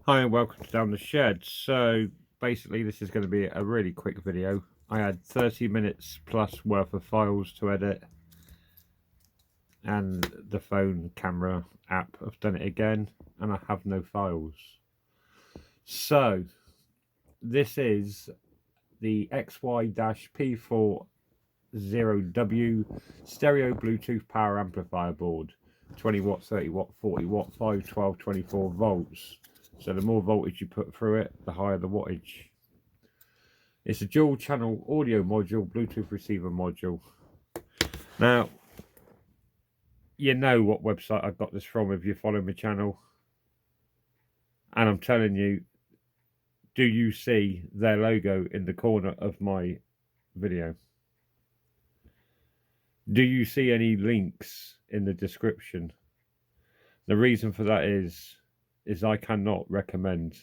Hi and welcome to Down the Shed. So basically this is going to be a really quick video. I had 30 minutes plus worth of files to edit, and the phone camera app, I've done it again and I have no files. So this is the XY-P40W stereo Bluetooth power amplifier board. 20 watt, 30 watt, 40 watt, 5, 12, 24 volts. So the more voltage you put through it, the higher the wattage. It's a dual channel audio module, Bluetooth receiver module. Now, you know what website I got this from if you follow my channel. And I'm telling you, do you see their logo in the corner of my video? Do you see any links in the description? The reason for that is I cannot recommend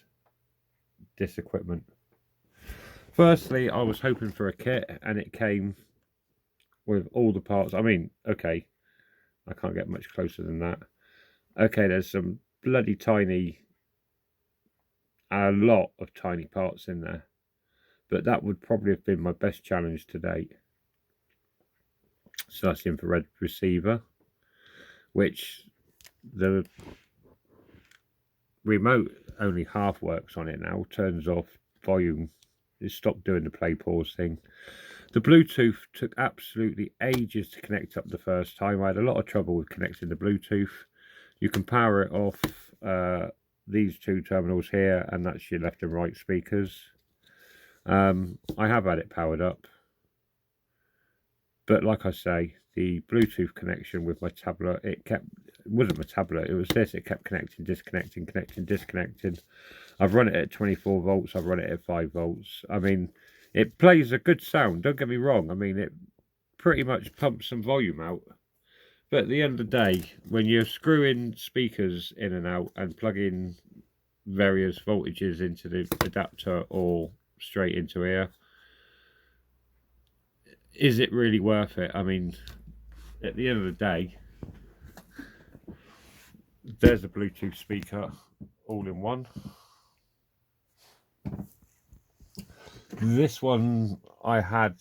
this equipment. Firstly, I was hoping for a kit and it came with all the parts. I mean, okay, I can't get much closer than that. Okay, there's some bloody tiny, a lot of tiny parts in there, but that would probably have been my best challenge to date. So that's the infrared receiver, which the remote only half works on it now, turns off volume, it stopped doing the play pause thing. The Bluetooth took absolutely ages to connect up the first time. I had a lot of trouble with connecting the Bluetooth. You can power it off these two terminals here, and that's your left and right speakers. I have had it powered up, but like I say, the Bluetooth connection with my tablet, it wasn't my tablet, it was this, it kept connecting, disconnecting, connecting, disconnecting. I've run it at 24 volts, I've run it at 5 volts. I mean, it plays a good sound, don't get me wrong. I mean, it pretty much pumps some volume out. But at the end of the day, when you're screwing speakers in and out and plugging various voltages into the adapter or straight into here, is it really worth it? I mean, at the end of the day, there's a Bluetooth speaker all in one. This one I had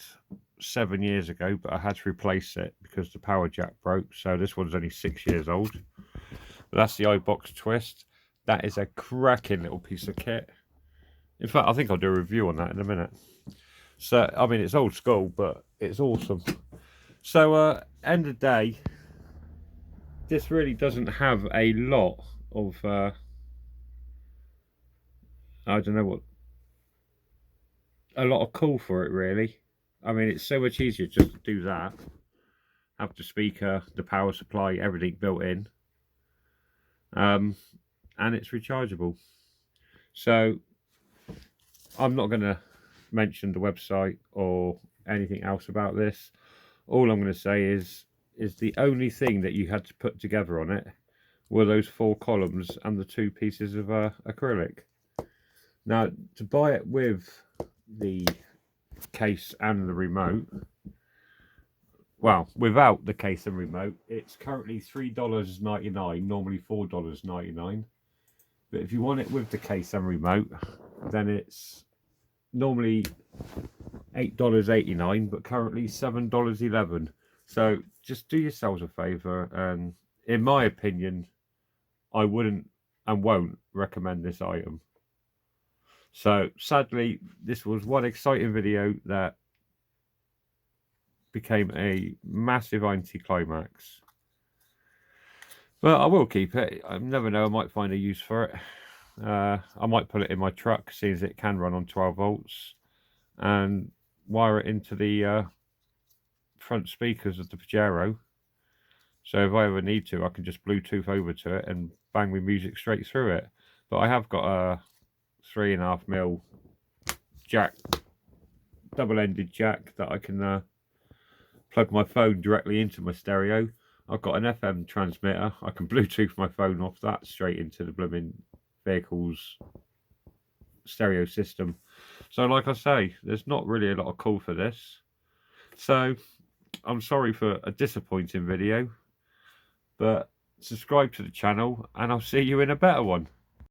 7 years ago, but I had to replace it because the power jack broke. So this one's only 6 years old. But that's the iBox Twist. That is a cracking little piece of kit. In fact, I think I'll do a review on that in a minute. So, I mean, it's old school, but it's awesome. So, end of the day, this really doesn't have a lot of, I don't know what, a lot of call for it, really. I mean, it's so much easier just to do that. Have the speaker, the power supply, everything built in. And it's rechargeable. So, I'm not going to mention the website or anything else about this. All I'm going to say is the only thing that you had to put together on it were those 4 columns and the 2 pieces of acrylic. Now, to buy it with the case and the remote, well, without the case and remote, it's currently $3.99, normally $4.99. But if you want it with the case and remote, then it's normally $8.89, but currently $7.11. So just do yourselves a favour, and in my opinion, I wouldn't and won't recommend this item. So sadly, this was one exciting video that became a massive anticlimax. But I will keep it. I never know, I might find a use for it. I might put it in my truck, seeing as it can run on 12 volts, and wire it into the front speakers of the Pajero. So if I ever need to, I can just Bluetooth over to it and bang my music straight through it. But I have got a 3.5mm jack, double-ended jack, that I can plug my phone directly into my stereo. I've got an FM transmitter. I can Bluetooth my phone off that straight into the blooming vehicle's stereo system. So like I say, there's not really a lot of call for this. So I'm sorry for a disappointing video, but subscribe to the channel and I'll see you in a better one.